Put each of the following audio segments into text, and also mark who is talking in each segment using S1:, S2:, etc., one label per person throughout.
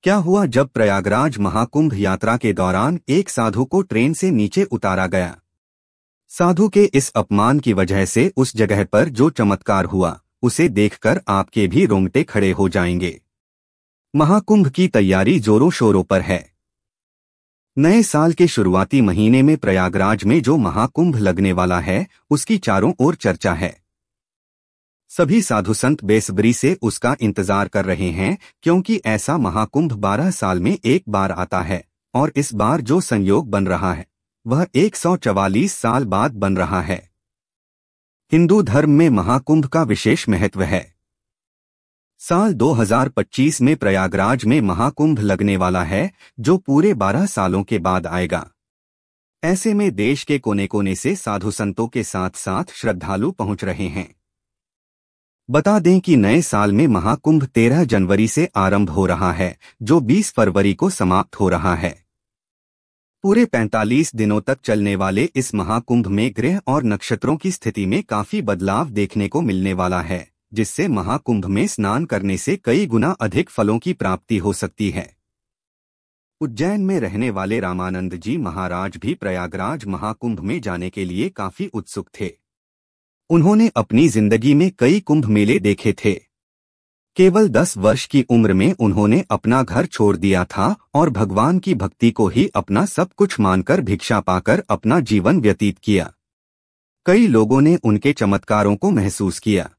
S1: क्या हुआ जब प्रयागराज महाकुंभ यात्रा के दौरान एक साधु को ट्रेन से नीचे उतारा गया। साधु के इस अपमान की वजह से उस जगह पर जो चमत्कार हुआ उसे देखकर आपके भी रोंगटे खड़े हो जाएंगे। महाकुंभ की तैयारी जोरों शोरों पर है। नए साल के शुरुआती महीने में प्रयागराज में जो महाकुंभ लगने वाला है उसकी चारों ओर चर्चा है। सभी साधु संत बेसब्री से उसका इंतजार कर रहे हैं, क्योंकि ऐसा महाकुंभ 12 साल में एक बार आता है और इस बार जो संयोग बन रहा है वह 144 साल बाद बन रहा है। हिंदू धर्म में महाकुंभ का विशेष महत्व है। साल 2025 में प्रयागराज में महाकुंभ लगने वाला है, जो पूरे 12 सालों के बाद आएगा। ऐसे में देश के कोने कोने से साधु संतों के साथ साथ श्रद्धालु पहुंच रहे हैं। बता दें कि नए साल में महाकुंभ 13 जनवरी से आरंभ हो रहा है, जो 20 फरवरी को समाप्त हो रहा है। पूरे 45 दिनों तक चलने वाले इस महाकुंभ में ग्रह और नक्षत्रों की स्थिति में काफी बदलाव देखने को मिलने वाला है, जिससे महाकुंभ में स्नान करने से कई गुना अधिक फलों की प्राप्ति हो सकती है। उज्जैन में रहने वाले रामानंद जी महाराज भी प्रयागराज महाकुंभ में जाने के लिए काफी उत्सुक थे। उन्होंने अपनी जिंदगी में कई कुंभ मेले देखे थे। केवल 10 वर्ष की उम्र में उन्होंने अपना घर छोड़ दिया था और भगवान की भक्ति को ही अपना सब कुछ मानकर भिक्षा पाकर अपना जीवन व्यतीत किया। कई लोगों ने उनके चमत्कारों को महसूस किया।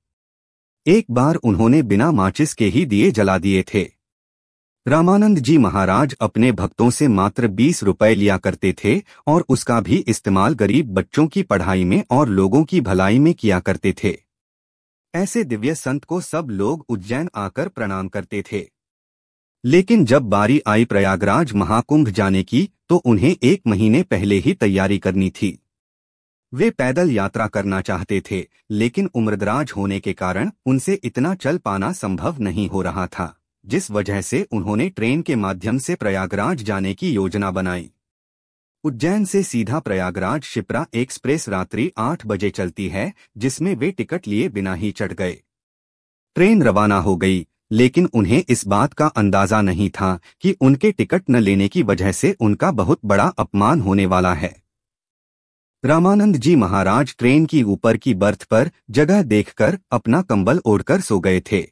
S1: एक बार उन्होंने बिना माचिस के ही दिए जला दिए थे। रामानंद जी महाराज अपने भक्तों से मात्र 20 रुपए लिया करते थे और उसका भी इस्तेमाल गरीब बच्चों की पढ़ाई में और लोगों की भलाई में किया करते थे। ऐसे दिव्य संत को सब लोग उज्जैन आकर प्रणाम करते थे। लेकिन जब बारी आई प्रयागराज महाकुंभ जाने की तो उन्हें 1 महीने पहले ही तैयारी करनी थी। वे पैदल यात्रा करना चाहते थे, लेकिन उम्रदराज होने के कारण उनसे इतना चल पाना संभव नहीं हो रहा था, जिस वजह से उन्होंने ट्रेन के माध्यम से प्रयागराज जाने की योजना बनाई। उज्जैन से सीधा प्रयागराज शिप्रा एक्सप्रेस रात्रि 8 बजे चलती है, जिसमें वे टिकट लिए बिना ही चढ़ गए। ट्रेन रवाना हो गई, लेकिन उन्हें इस बात का अंदाजा नहीं था कि उनके टिकट न लेने की वजह से उनका बहुत बड़ा अपमान होने वाला है। रामानंद जी महाराज ट्रेन की ऊपर की बर्थ पर जगह देखकर अपना कंबल ओढ़कर सो गए थे।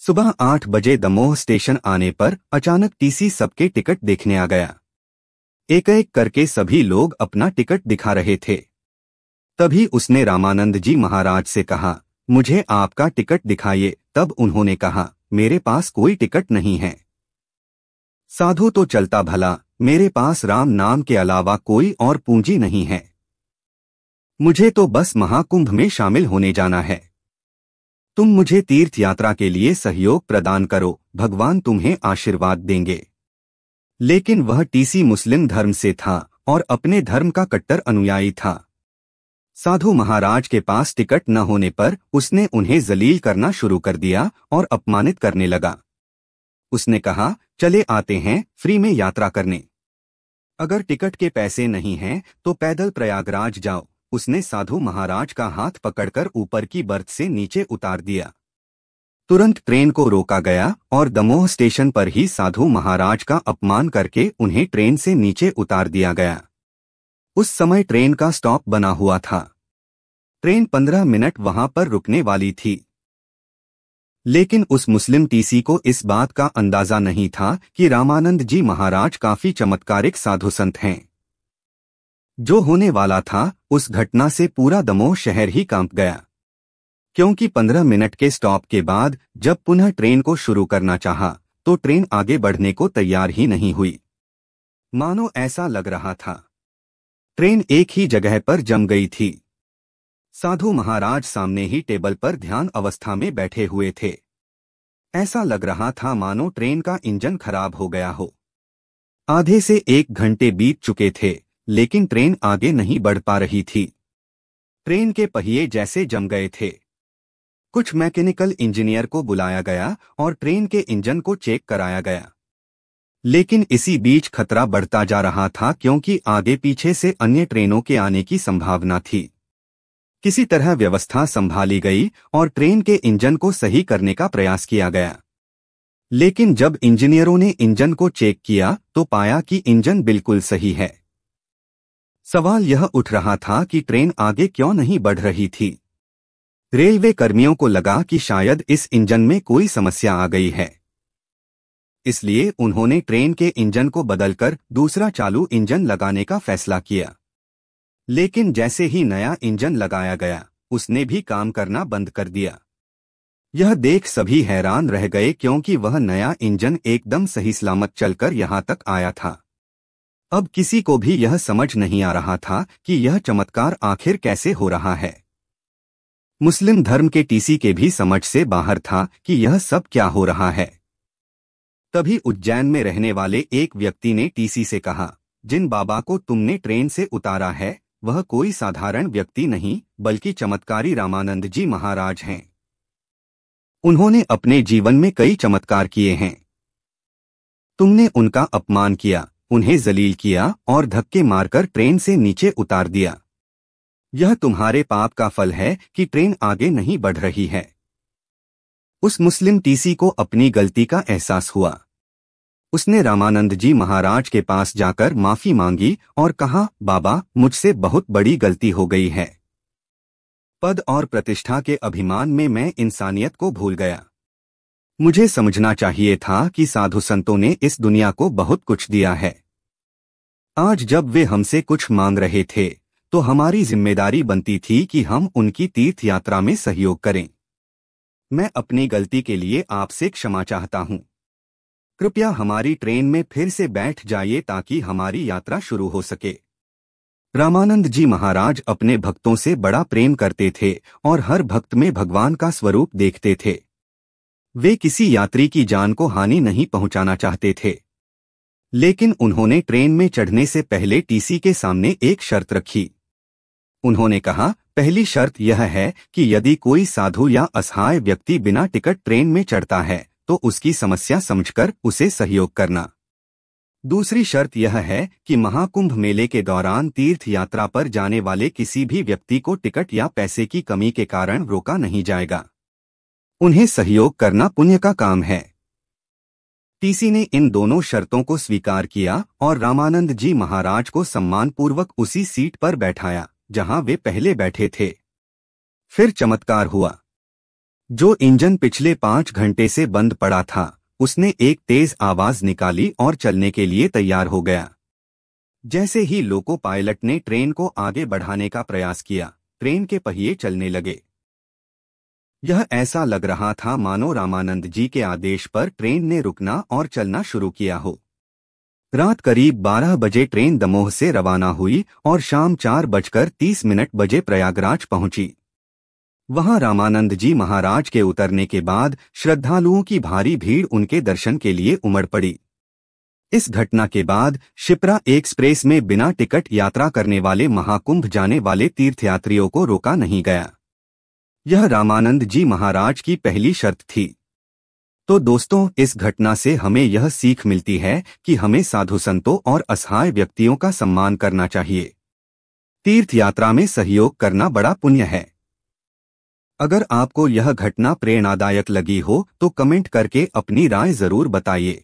S1: सुबह 8 बजे दमोह स्टेशन आने पर अचानक टीसी सबके टिकट देखने आ गया। एक एक करके सभी लोग अपना टिकट दिखा रहे थे। तभी उसने रामानंद जी महाराज से कहा, मुझे आपका टिकट दिखाइए। तब उन्होंने कहा, मेरे पास कोई टिकट नहीं है। साधु तो चलता भला, मेरे पास राम नाम के अलावा कोई और पूंजी नहीं है। मुझे तो बस महाकुंभ में शामिल होने जाना है। तुम मुझे तीर्थ यात्रा के लिए सहयोग प्रदान करो, भगवान तुम्हें आशीर्वाद देंगे। लेकिन वह टीसी मुस्लिम धर्म से था और अपने धर्म का कट्टर अनुयायी था। साधु महाराज के पास टिकट न होने पर उसने उन्हें जलील करना शुरू कर दिया और अपमानित करने लगा। उसने कहा, चले आते हैं फ्री में यात्रा करने। अगर टिकट के पैसे नहीं हैं तो पैदल प्रयागराज जाओ। उसने साधु महाराज का हाथ पकड़कर ऊपर की बर्थ से नीचे उतार दिया। तुरंत ट्रेन को रोका गया और दमोह स्टेशन पर ही साधु महाराज का अपमान करके उन्हें ट्रेन से नीचे उतार दिया गया। उस समय ट्रेन का स्टॉप बना हुआ था। ट्रेन 15 मिनट वहां पर रुकने वाली थी। लेकिन उस मुस्लिम टीसी को इस बात का अंदाजा नहीं था कि रामानंद जी महाराज काफी चमत्कारिक साधु संत हैं। जो होने वाला था उस घटना से पूरा दमोह शहर ही कांप गया, क्योंकि 15 मिनट के स्टॉप के बाद जब पुनः ट्रेन को शुरू करना चाहा तो ट्रेन आगे बढ़ने को तैयार ही नहीं हुई। मानो ऐसा लग रहा था ट्रेन एक ही जगह पर जम गई थी। साधु महाराज सामने ही टेबल पर ध्यान अवस्था में बैठे हुए थे। ऐसा लग रहा था मानो ट्रेन का इंजन खराब हो गया हो। आधे से 1 घंटे बीत चुके थे, लेकिन ट्रेन आगे नहीं बढ़ पा रही थी। ट्रेन के पहिए जैसे जम गए थे। कुछ मैकेनिकल इंजीनियर को बुलाया गया और ट्रेन के इंजन को चेक कराया गया। लेकिन इसी बीच खतरा बढ़ता जा रहा था, क्योंकि आगे पीछे से अन्य ट्रेनों के आने की संभावना थी। किसी तरह व्यवस्था संभाली गई और ट्रेन के इंजन को सही करने का प्रयास किया गया। लेकिन जब इंजीनियरों ने इंजन को चेक किया तो पाया कि इंजन बिल्कुल सही है। सवाल यह उठ रहा था कि ट्रेन आगे क्यों नहीं बढ़ रही थी। रेलवे कर्मियों को लगा कि शायद इस इंजन में कोई समस्या आ गई है, इसलिए उन्होंने ट्रेन के इंजन को बदलकर दूसरा चालू इंजन लगाने का फैसला किया। लेकिन जैसे ही नया इंजन लगाया गया, उसने भी काम करना बंद कर दिया। यह देख सभी हैरान रह गए क्योंकि वह नया इंजन एकदम सही सलामत चलकर यहां तक आया था। अब किसी को भी यह समझ नहीं आ रहा था कि यह चमत्कार आखिर कैसे हो रहा है। मुस्लिम धर्म के टीसी के भी समझ से बाहर था कि यह सब क्या हो रहा है। तभी उज्जैन में रहने वाले एक व्यक्ति ने टीसी से कहा, जिन बाबा को तुमने ट्रेन से उतारा है वह कोई साधारण व्यक्ति नहीं बल्कि चमत्कारी रामानंद जी महाराज हैं। उन्होंने अपने जीवन में कई चमत्कार किए हैं। तुमने उनका अपमान किया, उन्हें जलील किया और धक्के मारकर ट्रेन से नीचे उतार दिया। यह तुम्हारे पाप का फल है कि ट्रेन आगे नहीं बढ़ रही है। उस मुस्लिम टीसी को अपनी गलती का एहसास हुआ। उसने रामानंद जी महाराज के पास जाकर माफी मांगी और कहा, बाबा मुझसे बहुत बड़ी गलती हो गई है। पद और प्रतिष्ठा के अभिमान में मैं इंसानियत को भूल गया। मुझे समझना चाहिए था कि साधु संतों ने इस दुनिया को बहुत कुछ दिया है। आज जब वे हमसे कुछ मांग रहे थे तो हमारी जिम्मेदारी बनती थी कि हम उनकी तीर्थ यात्रा में सहयोग करें। मैं अपनी गलती के लिए आपसे क्षमा चाहता हूं। कृपया हमारी ट्रेन में फिर से बैठ जाइए ताकि हमारी यात्रा शुरू हो सके। रामानंद जी महाराज अपने भक्तों से बड़ा प्रेम करते थे और हर भक्त में भगवान का स्वरूप देखते थे। वे किसी यात्री की जान को हानि नहीं पहुंचाना चाहते थे। लेकिन उन्होंने ट्रेन में चढ़ने से पहले टीसी के सामने एक शर्त रखी। उन्होंने कहा, पहली शर्त यह है कि यदि कोई साधु या असहाय व्यक्ति बिना टिकट ट्रेन में चढ़ता है तो उसकी समस्या समझकर उसे सहयोग करना। दूसरी शर्त यह है कि महाकुंभ मेले के दौरान तीर्थ यात्रा पर जाने वाले किसी भी व्यक्ति को टिकट या पैसे की कमी के कारण रोका नहीं जाएगा। उन्हें सहयोग करना पुण्य का काम है। टीसी ने इन दोनों शर्तों को स्वीकार किया और रामानंद जी महाराज को सम्मानपूर्वक उसी सीट पर बैठाया जहां वे पहले बैठे थे। फिर चमत्कार हुआ। जो इंजन पिछले 5 घंटे से बंद पड़ा था, उसने एक तेज आवाज निकाली और चलने के लिए तैयार हो गया। जैसे ही लोको पायलट ने ट्रेन को आगे बढ़ाने का प्रयास किया, ट्रेन के पहिए चलने लगे। यह ऐसा लग रहा था मानो रामानंद जी के आदेश पर ट्रेन ने रुकना और चलना शुरू किया हो। रात करीब 12 बजे ट्रेन दमोह से रवाना हुई और शाम 4:30 बजे प्रयागराज पहुंची। वहां रामानंद जी महाराज के उतरने के बाद श्रद्धालुओं की भारी भीड़ उनके दर्शन के लिए उमड़ पड़ी। इस घटना के बाद शिप्रा एक्सप्रेस में बिना टिकट यात्रा करने वाले महाकुंभ जाने वाले तीर्थयात्रियों को रोका नहीं गया। यह रामानंद जी महाराज की पहली शर्त थी। तो दोस्तों, इस घटना से हमें यह सीख मिलती है कि हमें साधु संतों और असहाय व्यक्तियों का सम्मान करना चाहिए। तीर्थ यात्रा में सहयोग करना बड़ा पुण्य है। अगर आपको यह घटना प्रेरणादायक लगी हो तो कमेंट करके अपनी राय जरूर बताइए।